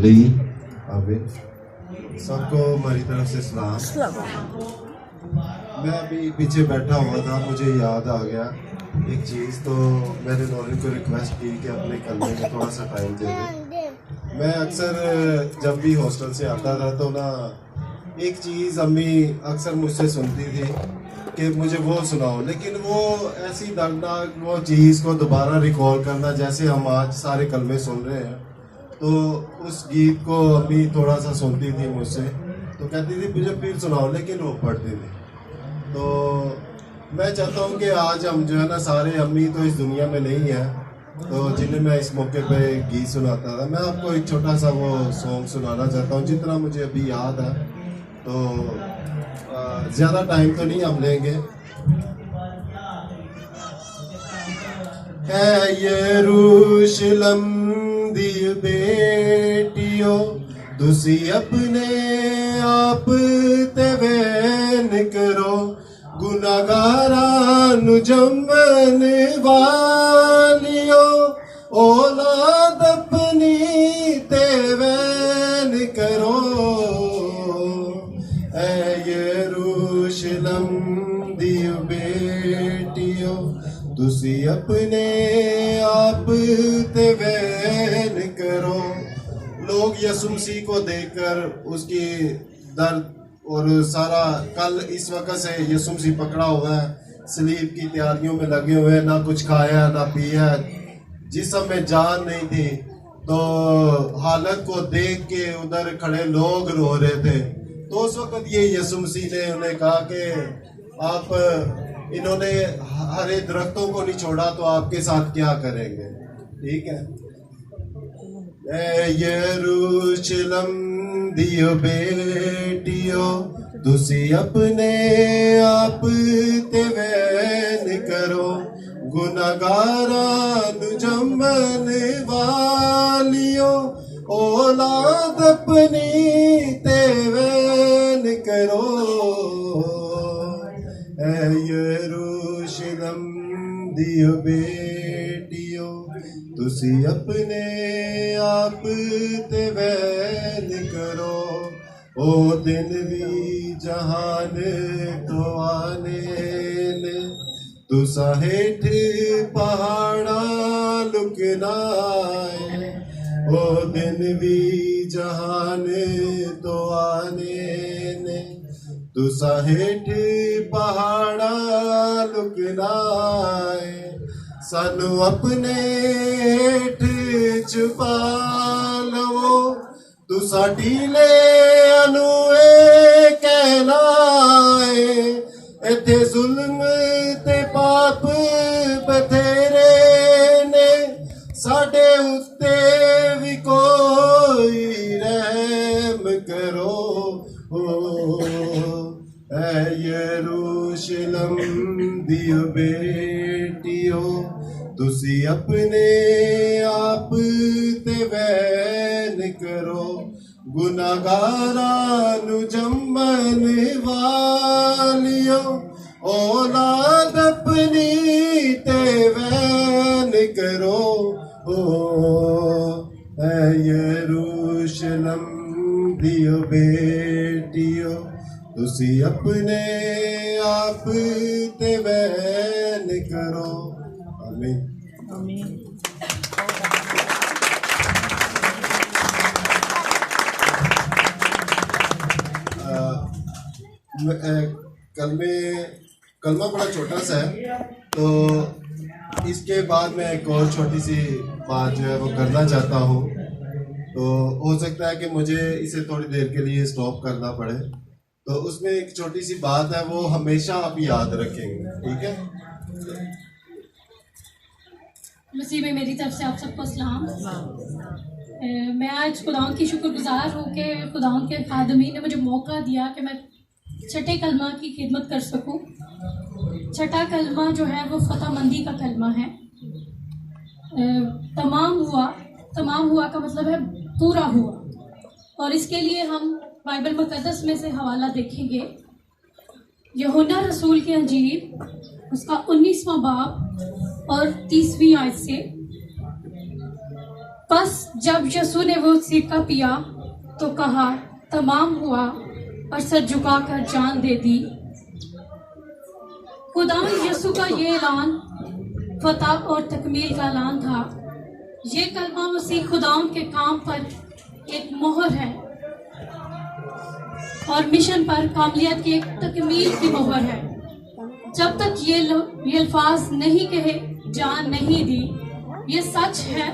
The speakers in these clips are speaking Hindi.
अली आबिद, सबको हमारी तरफ से सलाम। मैं अभी पीछे बैठा हुआ था, मुझे याद आ गया एक चीज़, तो मैंने नौरीन को रिक्वेस्ट की कि अपने कलमे में थोड़ा सा टाइम दे दें। मैं अक्सर जब भी हॉस्टल से आता था तो ना एक चीज़ अम्मी अक्सर मुझसे सुनती थी कि मुझे वो सुनाओ, लेकिन वो ऐसी दर्दनाक वो चीज़ को दोबारा रिकॉल करना, जैसे हम आज सारे कलमे सुन रहे हैं, तो उस गीत को अम्मी थोड़ा सा सुनती थी मुझसे, तो कहती थी मुझे फिर सुनाओ, लेकिन वो पढ़ती थी। तो मैं चाहता हूँ कि आज हम जो है ना सारे, अम्मी तो इस दुनिया में नहीं है, तो जिन्हें मैं इस मौके पे गीत सुनाता था, मैं आपको एक छोटा सा वो सॉन्ग सुनाना चाहता हूँ जितना मुझे अभी याद है। तो ज़्यादा टाइम तो नहीं हम लेंगे। है यरूशलम दी बेटियों, तुसी अपने आप ते वैन करो, गुनाहगारा नु जम्मन वालियो, औलाद अपनी ते वैन करो। ऐ यरूशलम दी बेटियों, तुसी अपने आप ते वैन करो। लोग यसु मसीह को देखकर उसकी दर्द और सारा, कल इस वक्त से यसु मसीह पकड़ा हुआ है, सलीब की तैयारियों में लगे हुए, ना कुछ खाया ना पिया, जिस्म में जान नहीं थी, तो हालत को देख के उधर खड़े लोग रो रहे थे। तो उस वक्त ये यसु मसीह ने उन्हें कहा कि आप, इन्होंने हरे दरख्तों को नहीं छोड़ा तो आपके साथ क्या करेंगे। ठीक है। ऐ यरूशलम दियो बेटियो, तुसी अपने आप ते वैन करो, गुनाहगारा नु जम्मन वालियो, औलाद अपनी ते वैन करो। ऐ यरूशलम दियो बेटियो, तुसी अपने आप ते वैन करो। ओ दिन भी जहान तो आने ने, तुसा हेठ पहाड़ा लुकना है। ओ दिन भी जहान तो आने ने, तुसा हेठ पहाड़ा लुकना है। सानू अपने हेठ छुपा लवो, तुसा टीले अनुए कहना है। इथे जुल्म ते पाप बथेरे ने, साडे उत्ते भी कोई रहम करो। ऐ यरूशलम दियो बेटियो, तुसी अपने आप ते वैन करो, गुनाहगारा नु जम्मन वालियो, औलाद अपनी ते वैन करो। ऐ यरूशलम दियो बेटियो, तुसी अपने आप ते वैन करो। आमीन। आमीन। कलमा बड़ा छोटा सा है, तो इसके बाद मैं एक और छोटी सी बात जो है वो करना चाहता हूँ। तो हो सकता है कि मुझे इसे थोड़ी देर के लिए स्टॉप करना पड़े, तो उसमें एक छोटी सी बात है, वो हमेशा आप याद रखेंगे। ठीक है। मसीह में मेरी तरफ से आप सबको सलाम। मैं आज खुदावंद की शुक्रगुजार हूँ कि खुदावंद के खादमी ने मुझे मौका दिया कि मैं छठे कलमा की खिदमत कर सकूँ। छठा कलमा जो है वो फतहमंदी का कलमा है। तमाम हुआ का मतलब है पूरा हुआ, और इसके लिए हम बाइबल मुकद्दस में से हवाला देखेंगे। यूहन्ना रसूल की अंजील उसका 19वां बाब और 30वीं आयत से। बस जब यीशु ने वो सिरका पिया तो कहा तमाम हुआ और सर झुकाकर जान दे दी। खुदावंद यीशु का ये ऐलान फतह और तकमील का ऐलान था। ये कलमा मसीह खुदावंद के काम पर एक मोहर है और मिशन पर कामलियत की एक तकमील की मोहर है। जब तक ये अल्फाज नहीं कहे, जान नहीं दी, ये सच है,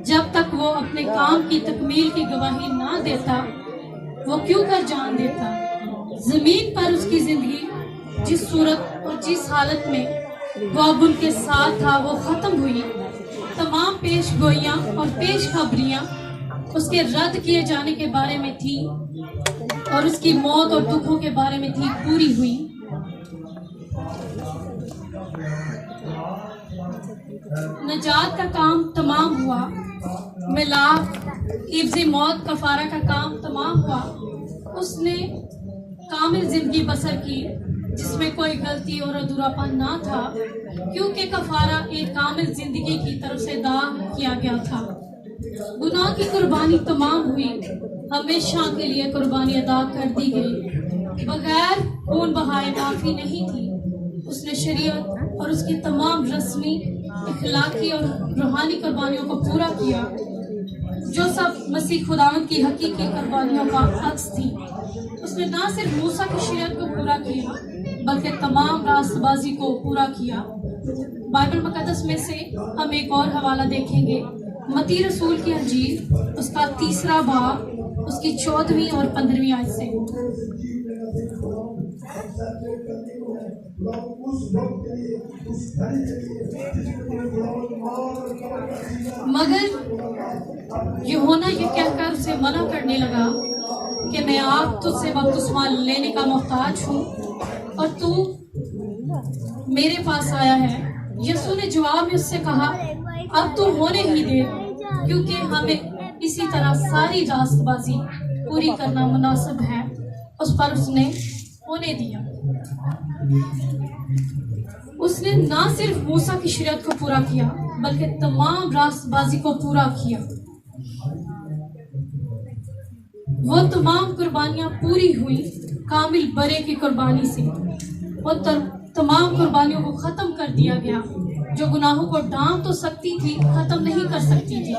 जब तक वो अपने काम की तकमील की गवाही ना देता, वो क्यों कर जान देता। जमीन पर उसकी जिंदगी जिस सूरत और जिस हालत में वो अब उनके साथ था वो खत्म हुई। तमाम पेश गोइयां और पेश खबरियां उसके रद्द किए जाने के बारे में थी और उसकी मौत और दुखों के बारे में थी पूरी हुई। नजात का काम तमाम हुआ, मिलाप, हिफ्ज़ मौत, कफारा का काम तमाम हुआ। उसने कामिल जिंदगी बसर की जिसमें कोई गलती और अधूरापन ना था, क्योंकि कफारा एक कामिल जिंदगी की तरफ से अदा किया गया था। गुनाह की कुर्बानी तमाम हुई, हमेशा के लिए कुर्बानी अदा कर दी गई। बगैर खून बहाए माफी नहीं थी। उसने शरीयत और उसकी तमाम रस्मी, इखलाकी और रूहानी कुर्बानियों को पूरा किया, जो सब मसीह खुदावंद की हकीकी कुर्बानियों का अक्स थी। उसने ना सिर्फ मूसा की शरीयत को पूरा किया बल्कि तमाम रास्तबाजी को पूरा किया। बाइबल मुकद्दस में से हम एक और हवाला देखेंगे, मती रसूल की अंजील, उसका 3 बाब, उसकी 14वीं और 15वीं आयत से। मगर यूहन्ना ये कहकर उसे मना करने लगा कि मैं आप तुझसे बपतिस्मा लेने का मोहताज हूँ और तू मेरे पास आया है। यीशु ने जवाब में उससे कहा, अब तू होने ही दे, क्योंकि हमें इसी तरह सारी रास्तबाजी पूरी करना मुनासिब है। उस पर उसने होने दिया। उसने ना सिर्फ मूसा की शरीयत को पूरा किया बल्कि तमाम रास्तबाजी को पूरा किया। वो तमाम कुर्बानियां पूरी हुई कामिल बरे की कुर्बानी से। वो तमाम कुर्बानियों को खत्म कर दिया गया जो गुनाहों को डांट तो सकती थी, खत्म नहीं कर सकती थी।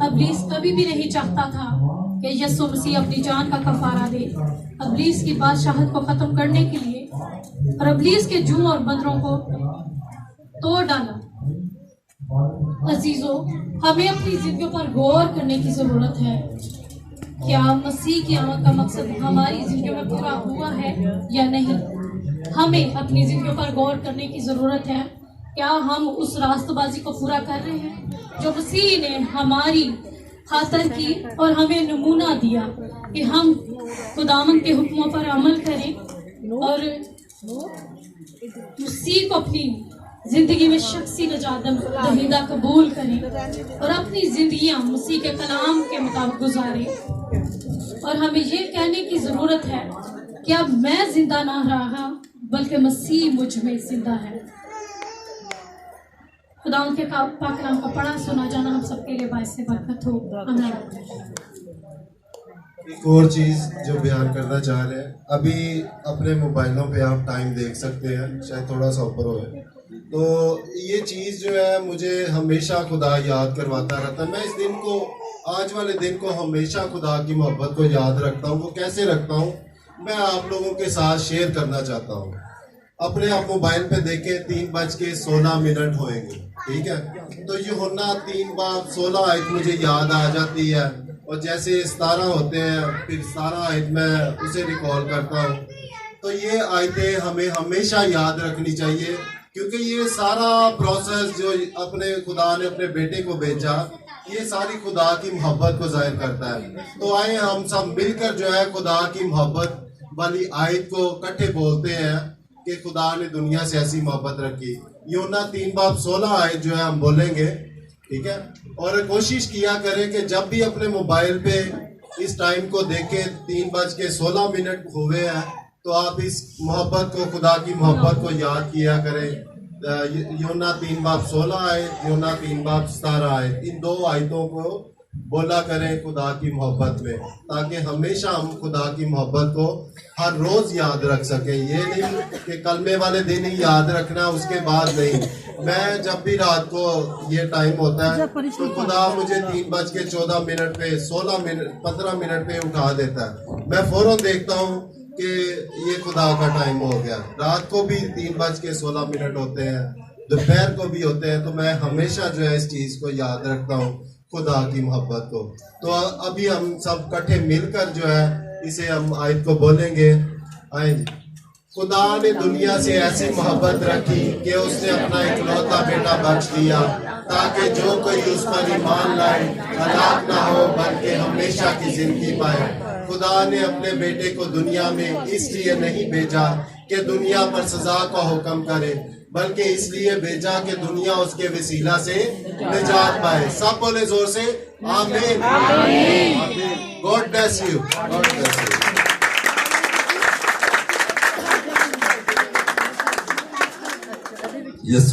अब्लीस कभी भी नहीं चाहता था कि यीशु मसीह अपनी जान का कफारा दे। अब्लीस की बादशाहत को खत्म करने के लिए और अब्लीस के जू और बंदरों को तोड़ डाला। अजीजों, हमें अपनी जिंदगियों पर गौर करने की जरूरत है। क्या मसीह की आमद का मकसद हमारी जिंदगियों में पूरा हुआ है या नहीं? हमें अपनी जिंदगियों पर गौर करने की जरूरत है। क्या हम उस रास्तबाजी को पूरा कर रहे हैं जो मसीह ने हमारी खातर की और हमें नमूना दिया कि हम खुदावंद के हुक्मों पर अमल करें और मसीह को अपनी जिंदगी में शख्सी नजात दहीदा कबूल करें और अपनी जिंदगियां मसीह के कलाम के मुताबिक गुजारें। और हमें ये कहने की जरूरत है कि अब मैं जिंदा ना रहा बल्कि मसीह मुझ में जिंदा है। खुदा उनके पाक कलाम का पढ़ा सुना जाना हम सबके लिए बाइस से बरकत हो। आमीन। एक और चीज़ जो बयान करना चाह रहे हैं, अभी अपने मोबाइलों पे आप टाइम देख सकते हैं, शायद थोड़ा सा ऊपर हो। तो ये चीज़ जो है मुझे हमेशा खुदा याद करवाता रहता है। मैं इस दिन को, आज वाले दिन को हमेशा खुदा की मोहब्बत को याद रखता हूँ। वो कैसे रखता हूँ, मैं आप लोगों के साथ शेयर करना चाहता हूँ। अपने आप मोबाइल पे देखें, 3:16 होएंगे, ठीक है। तो यूहन्ना 3:16 आयत मुझे याद आ जाती है और जैसे 17 होते हैं फिर 17 आयत मैं उसे रिकॉल करता हूँ। तो ये आयतें हमें हमेशा याद रखनी चाहिए, क्योंकि ये सारा प्रोसेस जो अपने खुदा ने अपने बेटे को भेजा, ये सारी खुदा की मोहब्बत को जाहिर करता है। तो आए हम सब मिलकर जो है खुदा की मोहब्बत वाली आयत को इकट्ठे बोलते हैं कि खुदा ने दुनिया से ऐसी मोहब्बत रखी। यूहन्ना 3:16 आयत जो है हम बोलेंगे, ठीक है। और कोशिश किया करें कि जब भी अपने मोबाइल पे इस टाइम को देखें, 3:16 हुए हैं, तो आप इस मोहब्बत को, खुदा की मोहब्बत को याद किया करें यूना 3:16 आयत, यूना 3:17 आयत, इन दो आयतों को बोला करें खुदा की मोहब्बत में, ताकि हमेशा हम खुदा की मोहब्बत को हर रोज याद रख सकें। ये नहीं कि कलमे वाले दिन ही याद रखना, उसके बाद नहीं। मैं जब भी रात को ये टाइम होता है तो खुदा मुझे 3:14 पे 15 मिनट पे उठा देता है। मैं फौरन देखता हूँ कि ये खुदा का टाइम हो गया। रात को भी 3:16 होते हैं, दोपहर को भी होते हैं। तो मैं हमेशा जो है इस चीज को याद रखता हूँ, खुदा की मोहब्बत को। तो अभी हम सब इकट्ठे मिलकर जो है इसे हम आयत को बोलेंगे। आएंगे। खुदा ने दुनिया से ऐसी मोहब्बत रखी कि उसने अपना इकलौता बेटा बख्श दिया, ताकि जो कोई उस पर ईमान लाए हलाक ना हो बल्कि हमेशा की जिंदगी पाए। खुदा ने अपने बेटे को दुनिया में इसलिए नहीं भेजा कि दुनिया पर सजा का हुक्म करे, बल्कि इसलिए भेजा कि दुनिया उसके वसीला से निजात पाए। सब बोले जोर से आमीन। God bless you. God bless you. Yeshu